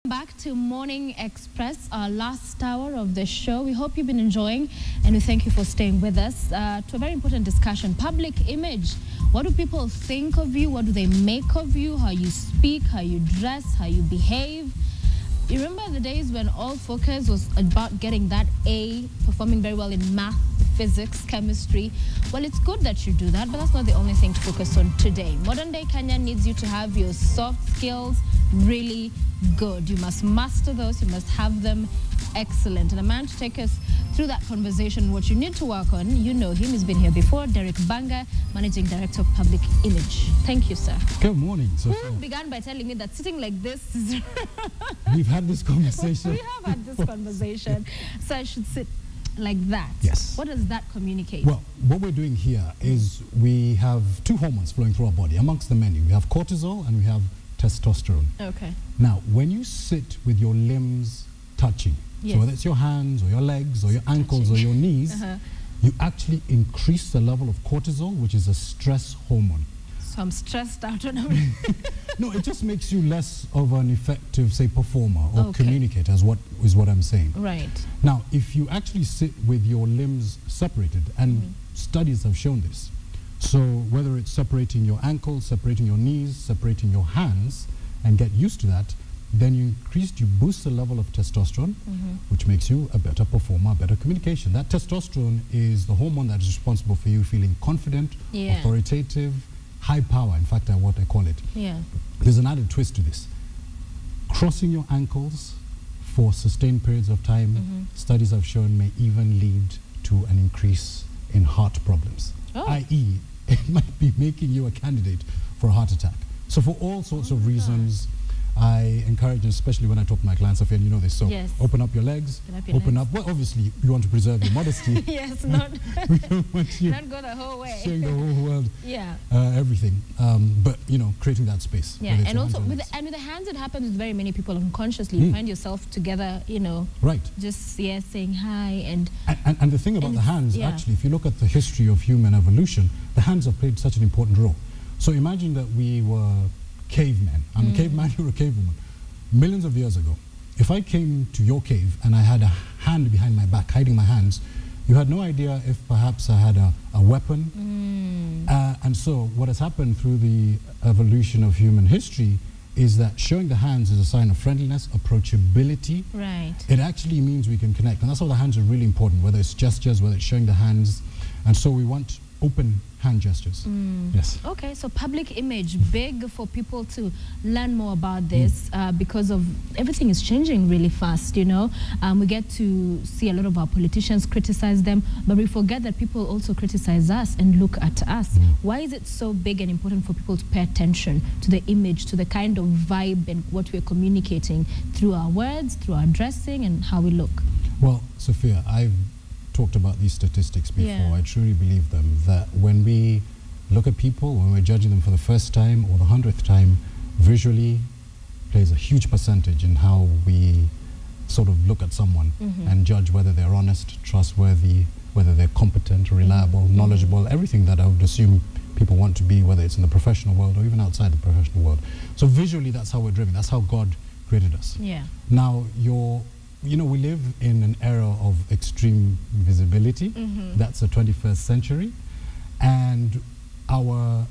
Back to Morning Express, our last hour of the show. We hope you've been enjoying, and we thank you for staying with us to a very important discussion. Public image. What do people think of you? What do they make of you? How you speak, how you dress, how you behave. You remember the days when all focus was about getting that A, performing very well in math, physics, chemistry? Well, it's good that you do that, but that's not the only thing to focus on today. Modern day Kenya needs you to have your soft skills really good. You must master those. You must have them excellent. And a man to take us through that conversation, what you need to work on, you know him. He's been here before. Derek Bbanga, Managing Director of Public Image. Thank you, sir. Good morning, Sophia. Who began by telling me that sitting like this is... We've had this conversation. We have had this conversation. So I should sit like that. Yes. What does that communicate? Well, what we're doing here is we have two hormones flowing through our body. Amongst the many, we have cortisol and we have testosterone. Okay. Now, when you sit with your limbs touching, yes. so whether it's your hands or your legs or your ankles or your knees, you actually increase the level of cortisol, which is a stress hormone. So I'm stressed out. No, it just makes you less of an effective, say, performer or communicator, is what I'm saying. Right. Now, if you actually sit with your limbs separated, and studies have shown this, so whether it's separating your ankles, separating your knees, separating your hands, and get used to that, then you boost the level of testosterone, which makes you a better performer, better communication. That testosterone is the hormone that is responsible for you feeling confident, authoritative, high power, in fact, what I call it. Yeah. There's an added twist to this. Crossing your ankles for sustained periods of time, studies have shown may even lead to an increase in heart problems, i.e., it might be making you a candidate for a heart attack. So for all sorts of reasons, I encourage, especially when I talk to my clients, Sophia, and you know this, so open up your legs, open up, well, obviously, you want to preserve your modesty. Yes, not, we don't want you not go the whole way. showing the whole world, everything, but, you know, creating that space. Yeah, and also, with the hands, it happens with very many people unconsciously. You find yourself together, you know, just, saying hi, and the thing about the hands, actually, if you look at the history of human evolution, the hands have played such an important role. So imagine that we were cavemen. I'm a caveman, you're a cavewoman. Millions of years ago, if I came to your cave and I had a hand behind my back, hiding my hands, you had no idea if perhaps I had a weapon. And so what has happened through the evolution of human history is that showing the hands is a sign of friendliness, approachability. Right. It actually means we can connect. And that's why the hands are really important, whether it's gestures, whether it's showing the hands. And so we want open hand gestures. Yes. Okay, so public image, big for people to learn more about this because of everything is changing really fast, you know. We get to see a lot of our politicians criticize them, but we forget that people also criticize us and look at us. Why is it so big and important for people to pay attention to the image, to the kind of vibe and what we're communicating through our words, through our dressing and how we look? Well, Sophia, I've talked about these statistics before. I truly believe them, that when we look at people, when we're judging them for the first time or the 100th time, visually plays a huge percentage in how we sort of look at someone and judge whether they're honest, trustworthy, whether they're competent, reliable, knowledgeable, everything that I would assume people want to be, whether it's in the professional world or even outside the professional world. So visually, that's how we're driven. That's how God created us. Yeah. Now, you know, we live in an era of extreme visibility. That's the 21st century. And our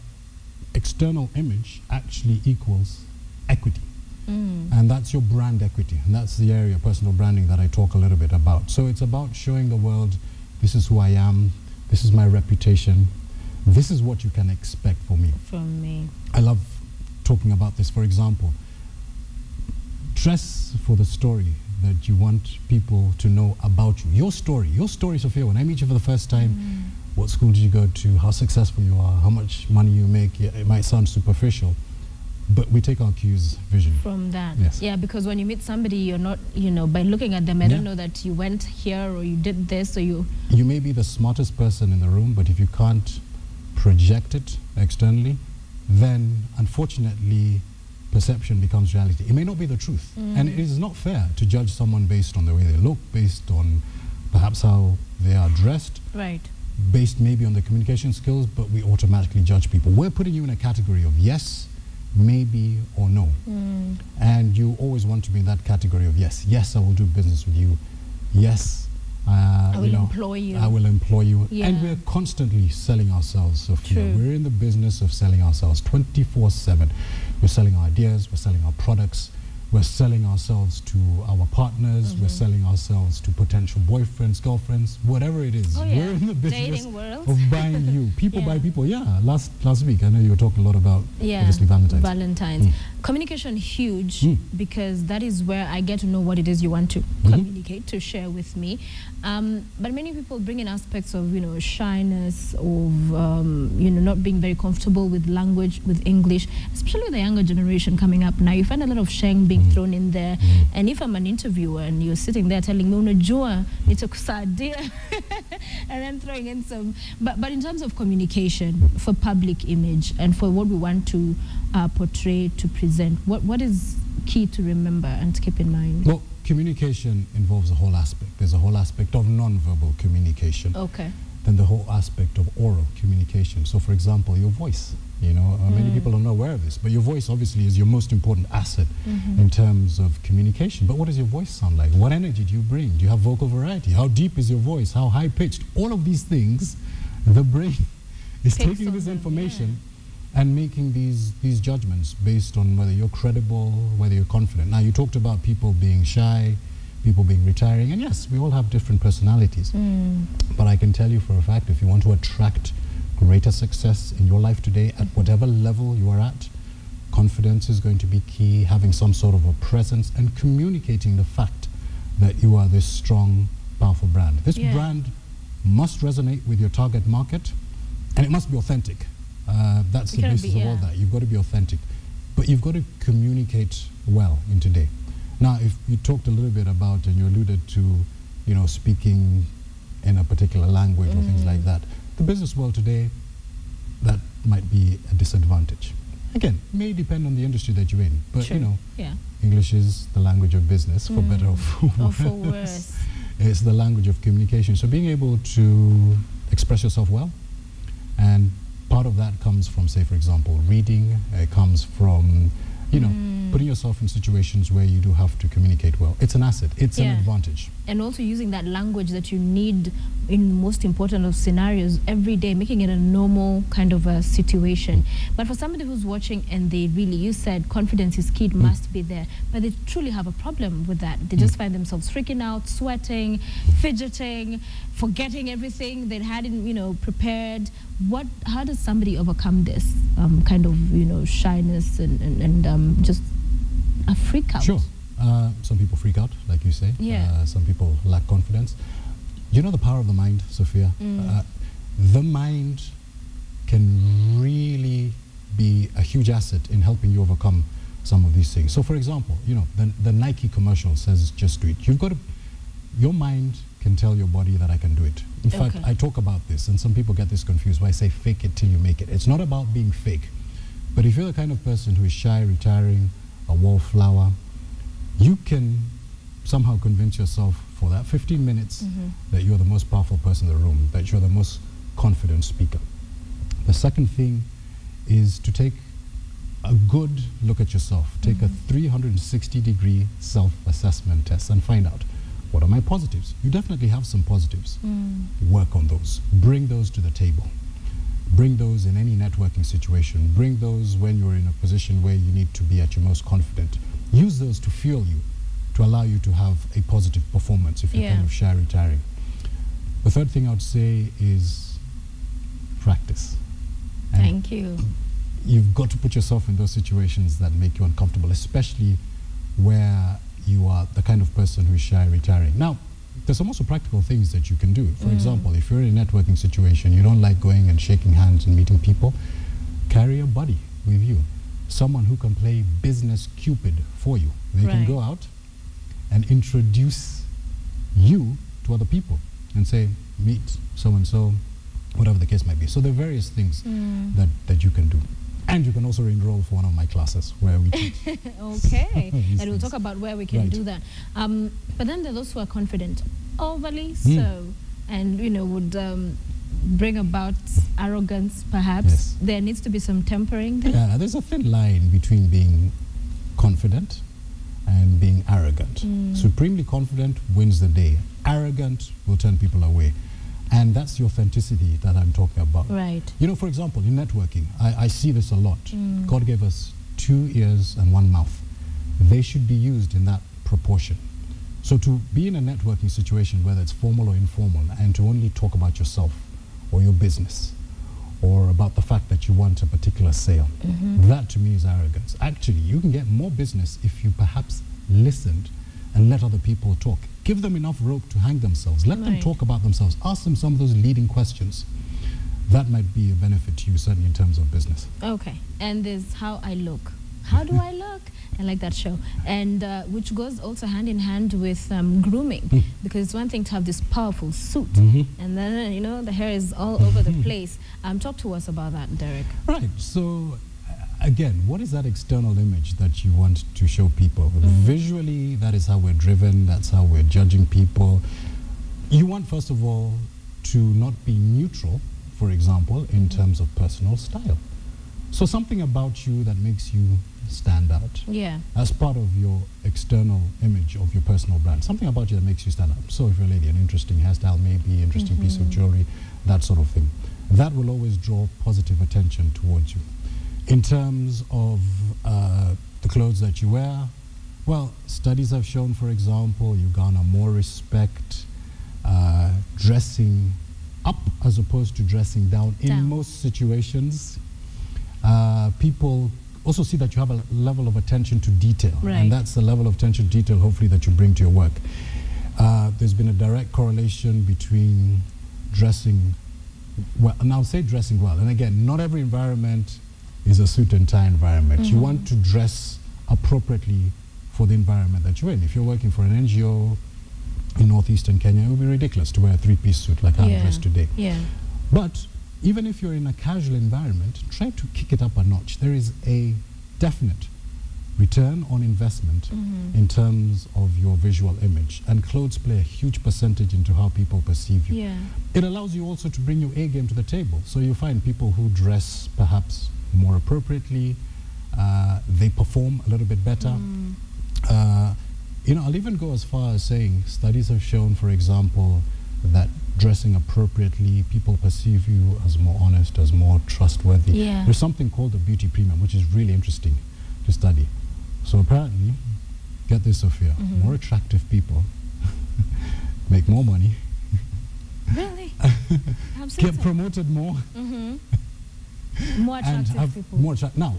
external image actually equals equity. And that's your brand equity. And that's the area of personal branding that I talk a little bit about. So it's about showing the world, this is who I am, this is my reputation, this is what you can expect from me. From me. I love talking about this. For example, dress for the story that you want people to know about you. Your story, Sophia, when I meet you for the first time, what school did you go to, how successful you are, how much money you make. It might sound superficial, but we take our cues visually. From that. Yes. Yeah, because when you meet somebody, you're not, you know, by looking at them, I don't know that you went here or you did this or you... You may be the smartest person in the room, but if you can't project it externally, then unfortunately, perception becomes reality. It may not be the truth. And it is not fair to judge someone based on the way they look, based on perhaps how they are dressed. Right. Based maybe on their communication skills, but we automatically judge people. We're putting you in a category of yes, maybe, or no. And you always want to be in that category of yes. Yes, I will do business with you. Yes, I will employ you. I will employ you. Yeah. And we're constantly selling ourselves, Sophia. True. We're in the business of selling ourselves 24/7. We're selling our ideas, we're selling our products, we're selling ourselves to our partners, we're selling ourselves to potential boyfriends, girlfriends, whatever it is. Oh, yeah. We're in the business Dating world. of buying you. People buy Yeah. people. Yeah, last week, I know you were talking a lot about, obviously, Valentine's. Communication huge, because that is where I get to know what it is you want to communicate, to share with me. But many people bring in aspects of, shyness, of, not being very comfortable with language, with English, especially the younger generation coming up now. You find a lot of sheng being thrown in there. And if I'm an interviewer and you're sitting there telling me, unajua, nitakusaidia, and then throwing in some, but in terms of communication for public image and for what we want to portray, to present, what is key to remember and to keep in mind? Well, communication involves a whole aspect. There's a whole aspect of non-verbal communication. Okay. Then the whole aspect of oral communication. So, for example, your voice. Many people are not aware of this, but your voice obviously is your most important asset in terms of communication. But what does your voice sound like? What energy do you bring? Do you have vocal variety? How deep is your voice? How high pitched? All of these things, the brain is taking this information and making these judgments based on whether you're credible, whether you're confident. Now, you talked about people being shy, people being retiring, and yes, we all have different personalities. But I can tell you for a fact, if you want to attract greater success in your life today, at whatever level you are at, confidence is going to be key, having some sort of a presence and communicating the fact that you are this strong, powerful brand. This brand must resonate with your target market, and it must be authentic. That's the basis of all that. You've got to be authentic, but you've got to communicate well in today. Now, if you talked a little bit about, and you alluded to, speaking in a particular language or things like that, the business world today, that might be a disadvantage. Again, may depend on the industry that you're in, but English is the language of business, for better or for worse. It's the language of communication. So being able to express yourself well, and part of that comes from, say, for example, reading. It comes from, putting yourself in situations where you do have to communicate well. It's an asset. It's an advantage. And also using that language that you need in most important of scenarios every day, making it a normal kind of a situation. But for somebody who's watching and they really, you said confidence is key, it must be there, but they truly have a problem with that. They just find themselves freaking out, sweating, fidgeting, forgetting everything they hadn't, prepared. How does somebody overcome this kind of, shyness and just a freak out? Sure. Some people freak out, like you say. Some people lack confidence. You know the power of the mind, Sophia? The mind can really be a huge asset in helping you overcome some of these things. So, for example, the Nike commercial says, just do it. Your mind can tell your body that I can do it. In fact, I talk about this, and some people get this confused why I say fake it till you make it. It's not about being fake. But if you're the kind of person who is shy, retiring, a wallflower, you can somehow convince yourself for that 15 minutes that you're the most powerful person in the room, that you're the most confident speaker. The second thing is to take a good look at yourself. Take a 360-degree self-assessment test and find out, what are my positives? You definitely have some positives. Work on those. Bring those to the table. Bring those in any networking situation. Bring those when you're in a position where you need to be at your most confident. Use those to fuel you, to allow you to have a positive performance if you're kind of shy, retiring. The third thing I would say is practice. And thank you. You've got to put yourself in those situations that make you uncomfortable, especially where you are the kind of person who is shy, retiring. Now, there's some also practical things that you can do. For example, if you're in a networking situation, you don't like going and shaking hands and meeting people, carry a buddy with you. Someone who can play business Cupid for you. They can go out and introduce you to other people and say, meet so-and-so, whatever the case might be. So there are various things that you can do. And you can also enroll for one of my classes where we teach. Okay, and we'll talk about where we can do that. But then there are those who are confident, overly so, and would bring about arrogance, perhaps. Yes. There needs to be some tempering there. Yeah, there's a thin line between being confident and being arrogant. Supremely confident wins the day. Arrogant will turn people away. And that's the authenticity that I'm talking about. Right. You know, for example, in networking, I see this a lot. God gave us 2 ears and 1 mouth. They should be used in that proportion. So to be in a networking situation, whether it's formal or informal, and to only talk about yourself or your business or about the fact that you want a particular sale, that to me is arrogance. Actually, you can get more business if you perhaps listened and let other people talk. Give them enough rope to hang themselves. Let them talk about themselves. Ask them some of those leading questions. That might be a benefit to you, certainly in terms of business. Okay. And there's how I look. How do I look? I like that show. And which goes also hand in hand with grooming. Because it's one thing to have this powerful suit. And then, you know, the hair is all over the place. Talk to us about that, Derek. Right. So, again, what is that external image that you want to show people? Visually, that is how we're driven. That's how we're judging people. You want, first of all, to not be neutral, for example, in terms of personal style. So something about you that makes you stand out. Yeah. As part of your external image of your personal brand. Something about you that makes you stand out. So if you're a lady, an interesting hairstyle, maybe interesting piece of jewelry, that sort of thing. That will always draw positive attention towards you. In terms of the clothes that you wear, well, studies have shown, for example, you garner more respect dressing up as opposed to dressing down. In most situations. People also see that you have a level of attention to detail. And that's the level of attention to detail, hopefully, that you bring to your work. There's been a direct correlation between dressing well, and I'll say dressing well. And again, not every environment is a suit and tie environment. You want to dress appropriately for the environment that you're in. If you're working for an NGO in northeastern Kenya, it would be ridiculous to wear a 3-piece suit like I'm dressed today. But even if you're in a casual environment, try to kick it up a notch. There is a definite return on investment in terms of your visual image. And clothes play a huge percentage into how people perceive you. It allows you also to bring your A game to the table. So you find people who dress perhaps more appropriately, they perform a little bit better. You know, I'll even go as far as saying studies have shown, for example, that dressing appropriately, people perceive you as more honest, as more trustworthy. There's something called the beauty premium, which is really interesting to study. So apparently, get this, Sophia, more attractive people make more money. Really? Get promoted more. More attractive people. More now,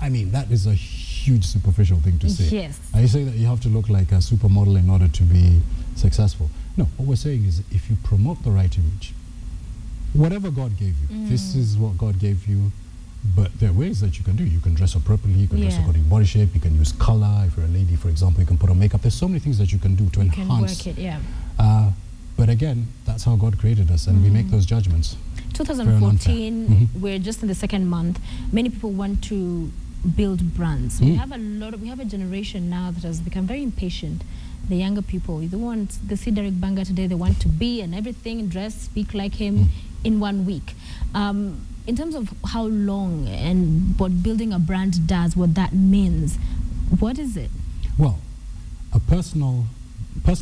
I mean, that is a huge superficial thing to say. I say that you have to look like a supermodel in order to be successful. No, what we're saying is if you promote the right image, whatever God gave you, this is what God gave you, but there are ways that you can do. You can dress appropriately, you can dress according to body shape, you can use color. If you're a lady, for example, you can put on makeup. There's so many things that you can do to enhance. You can work it, but again, that's how God created us, and we make those judgments. 2014, we're just in the second month. Many people want to build brands. We have a generation now that has become very impatient. The younger people, they see Derek Bbanga today, they want to be and everything, dress, speak like him in 1 week. In terms of how long and what building a brand does, what that means, what is it? Well, a personal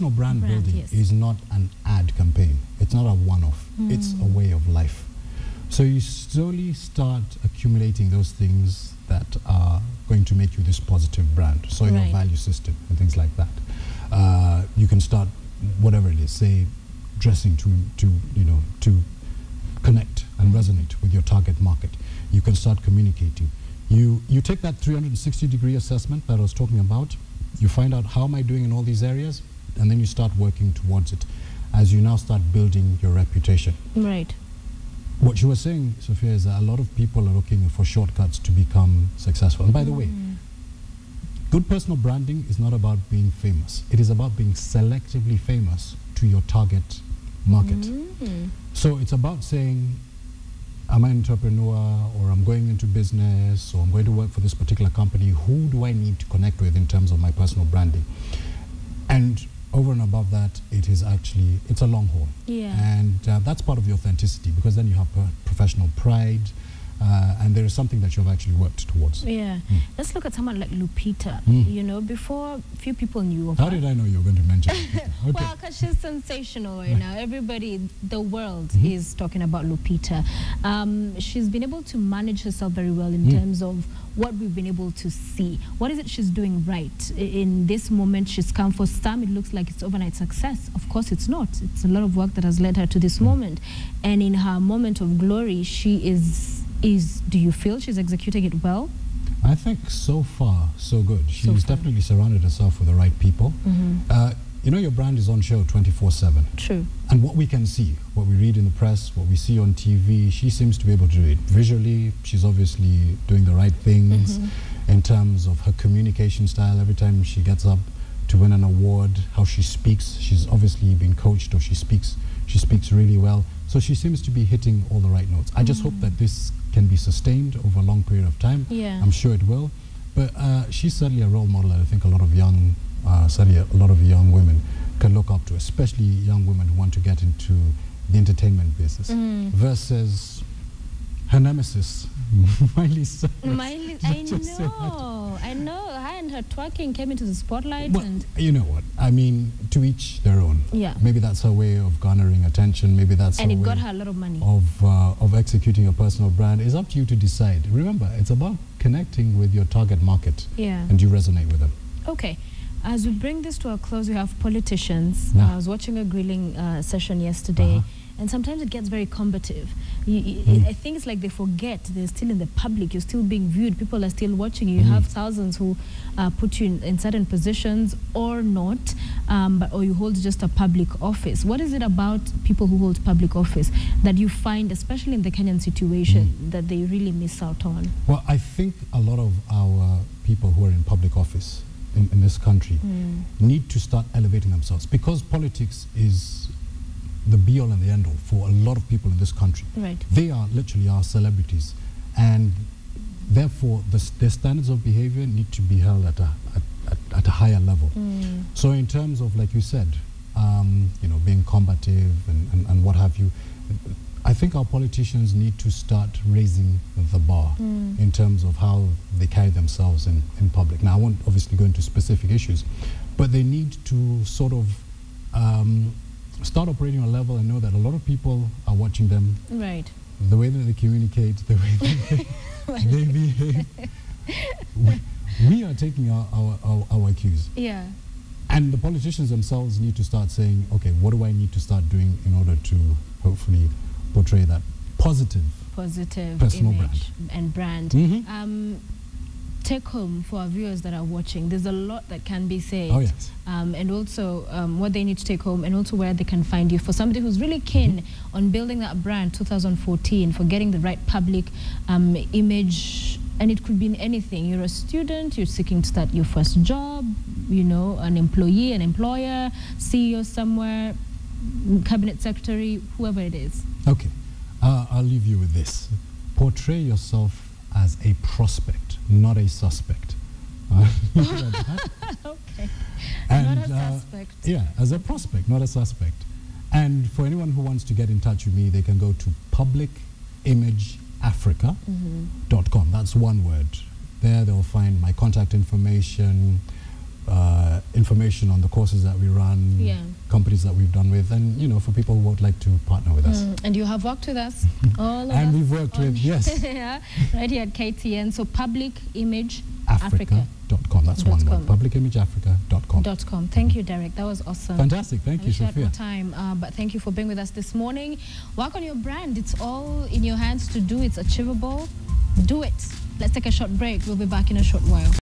brand building is not an ad campaign. It's not a one-off. It's a way of life. So you slowly start accumulating those things that are going to make you this positive brand. So your value system and things like that. You can start whatever it is, say dressing to connect and resonate with your target market. You can start communicating. You take that 360-degree assessment that I was talking about. You find out how am I doing in all these areas, and then you start working towards it as you now start building your reputation. What you were saying, Sophia, is that a lot of people are looking for shortcuts to become successful. And by the way, good personal branding is not about being famous. It is about being selectively famous to your target market. So it's about saying, I'm an entrepreneur, or I'm going into business, or I'm going to work for this particular company. Who do I need to connect with in terms of my personal branding? And over and above that, it's a long haul. Yeah. And that's part of the authenticity, because then you have professional pride, and there is something that you've actually worked towards. Yeah. Let's look at someone like Lupita. You know, before few people knew of How her. did I know you were going to mention Lupita? Okay. Well, because she's sensational right now. Everybody, the world is talking about Lupita. She's been able to manage herself very well in terms of what we've been able to see. What is it she's doing right? In this moment, she's come. For some, it looks like it's overnight success. Of course, it's not. It's a lot of work that has led her to this moment. And in her moment of glory, she is, do you feel she's executing it well? I think so far, so good. She's definitely surrounded herself with the right people. You know, your brand is on show 24/7. True. And what we can see, what we read in the press, what we see on TV, she seems to be able to do it visually. She's obviously doing the right things in terms of her communication style. Every time she gets up to win an award, how she speaks, she's obviously been coached, or she speaks really well. So she seems to be hitting all the right notes. I just hope that this can be sustained over a long period of time. Yeah. I'm sure it will. But she's certainly a role model that I think a lot of young women can look up to, especially young women who want to get into the entertainment business, versus her nemesis, Miley Cyrus. I know. Her and her twerking came into the spotlight. Well, and you know what? I mean, to each their own. Yeah. Maybe that's her way of garnering attention. Maybe that's and her it way got her a lot of money. of executing a personal brand. It's up to you to decide. Remember, it's about connecting with your target market. Yeah. And you resonate with them. Okay. As we bring this to a close, we have politicians. I was watching a grilling session yesterday, and sometimes it gets very combative. I think it's like they forget they're still in the public. You're still being viewed. People are still watching you. You have thousands who put you in certain positions or not, or you hold just a public office. What is it about people who hold public office that you find, especially in the Kenyan situation, that they really miss out on? Well, I think a lot of our people who are in public office in this country need to start elevating themselves, because politics is the be-all and the end-all for a lot of people in this country. Right. They are literally our celebrities, and therefore their standards of behavior need to be held at a higher level. So in terms of, like you said, you know, being combative and what have you, I think our politicians need to start raising the bar in terms of how they carry themselves in public. Now, I won't obviously go into specific issues, but they need to sort of start operating on a level and know that a lot of people are watching them. Right. The way that they communicate, the way they behave. We are taking our cues. Yeah. And the politicians themselves need to start saying, okay, what do I need to start doing in order to hopefully portray that positive personal image and brand. Take home for our viewers that are watching. There's a lot that can be said. Oh, yes. And also what they need to take home, and also where they can find you. For somebody who's really keen on building that brand 2014, for getting the right public image, and it could be in anything. You're a student, you're seeking to start your first job, you know, an employee, an employer, CEO somewhere, cabinet secretary, whoever it is. Okay, I'll leave you with this. Portray yourself as a prospect, not a suspect. Okay. And, not a suspect. Yeah, as a prospect, not a suspect. And for anyone who wants to get in touch with me, they can go to publicimageafrica.com. That's one word. There they'll find my contact information, information on the courses that we run, companies that we've done with, and, you know, for people who would like to partner with us. And you have worked with us, all of us. And we've worked with, yes. Yeah, right here at KTN. So publicimageafrica.com. That's one word. Publicimageafrica.com. Thank you, Derek. That was awesome. Fantastic. Thank you, Sophia. We had more time, but thank you for being with us this morning. Work on your brand. It's all in your hands to do. It's achievable. Do it. Let's take a short break. We'll be back in a short while.